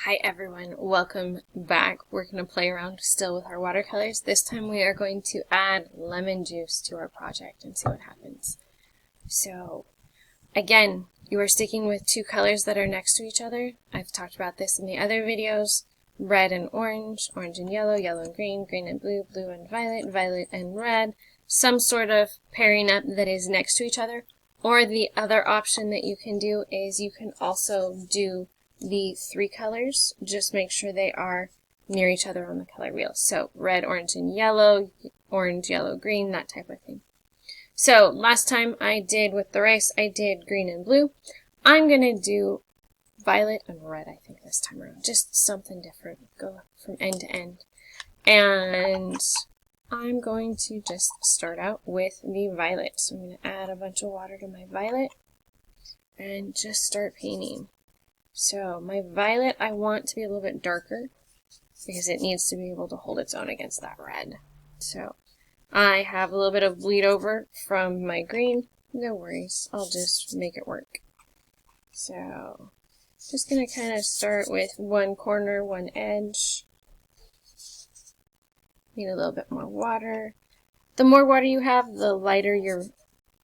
Hi everyone, welcome back. We're going to play around still with our watercolors. This time we are going to add lemon juice to our project and see what happens. So, again, you are sticking with two colors that are next to each other. I've talked about this in the other videos. Red and orange, orange and yellow, yellow and green, green and blue, blue and violet, violet and red. Some sort of pairing up that is next to each other. Or the other option that you can do is you can also do the three colors, just make sure they are near each other on the color wheel. So red, orange, and yellow, orange, yellow, green, that type of thing. So last time I did with the rice, I did green and blue. I'm going to do violet and red, I think, this time around. Just something different. Go from end to end. And I'm going to just start out with the violet. So I'm going to add a bunch of water to my violet and just start painting. So my violet I want to be a little bit darker because it needs to be able to hold its own against that red. So I have a little bit of bleed over from my green. No worries, I'll just make it work. So just going to kind of start with one corner, one edge. Need a little bit more water. The more water you have, the lighter your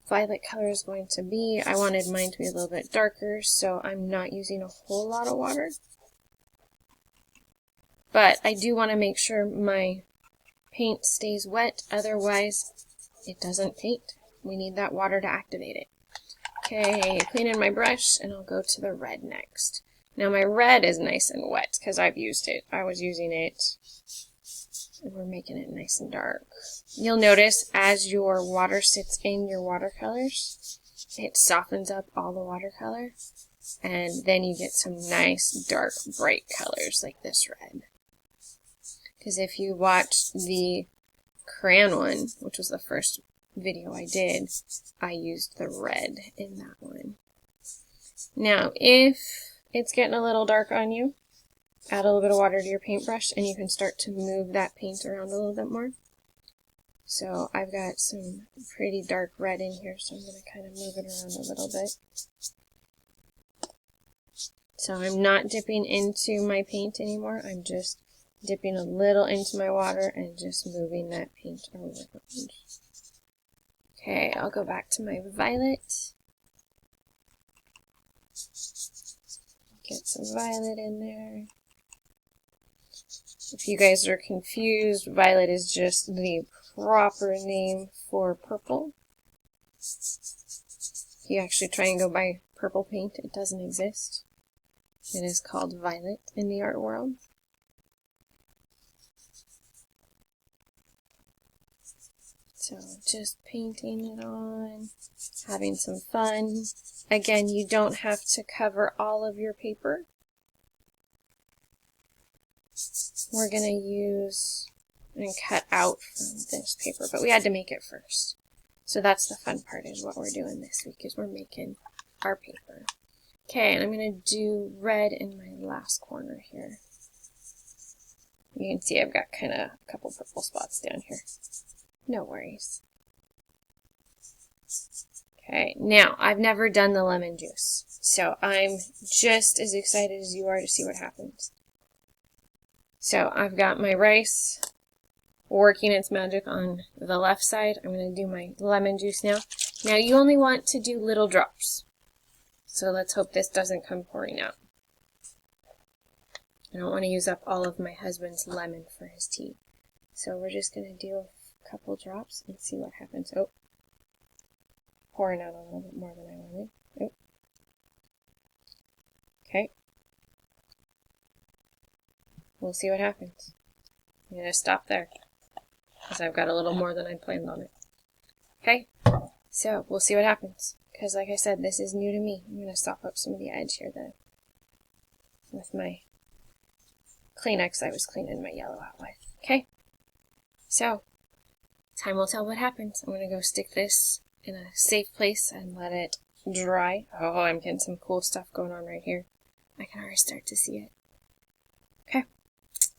violet color is going to be. I wanted mine to be a little bit darker, so I'm not using a whole lot of water. But I do want to make sure my paint stays wet, otherwise it doesn't paint. We need that water to activate it. Okay, cleaning my brush, and I'll go to the red next. Now my red is nice and wet because I've used it. I was using it, and we're making it nice and dark. You'll notice as your water sits in your watercolors, it softens up all the watercolor, and then you get some nice dark bright colors like this red. Because if you watch the crayon one, which was the first video I did, I used the red in that one. Now if it's getting a little dark on you, add a little bit of water to your paintbrush and you can start to move that paint around a little bit more. So I've got some pretty dark red in here, so I'm going to kind of move it around a little bit. So I'm not dipping into my paint anymore, I'm just dipping a little into my water and just moving that paint around. Okay, I'll go back to my violet. Get some violet in there. If you guys are confused, violet is just the proper name for purple. If you actually try and go buy purple paint, it doesn't exist. It is called violet in the art world. So just painting it on, having some fun. Again, you don't have to cover all of your paper. We're going to use and cut out from this paper, but we had to make it first. So that's the fun part, is what we're doing this week, is we're making our paper. Okay, and I'm going to do red in my last corner here. You can see I've got kind of a couple purple spots down here. No worries. Okay, now I've never done the lemon juice, so I'm just as excited as you are to see what happens. So I've got my rice working its magic on the left side. I'm going to do my lemon juice now. Now you only want to do little drops. So let's hope this doesn't come pouring out. I don't want to use up all of my husband's lemon for his tea. So we're just going to do a couple drops and see what happens. Oh, pouring out a little bit more than I wanted. Oh. Okay. We'll see what happens. I'm going to stop there, because I've got a little more than I'd planned on it. Okay, so we'll see what happens, because like I said, this is new to me. I'm going to sop up some of the edge here then with my Kleenex I was cleaning my yellow out with. Okay, so time will tell what happens. I'm going to go stick this in a safe place and let it dry. Oh, I'm getting some cool stuff going on right here. I can already start to see it. Okay.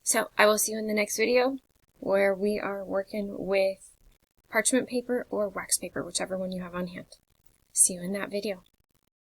So I will see you in the next video, where we are working with parchment paper or wax paper, whichever one you have on hand. See you in that video.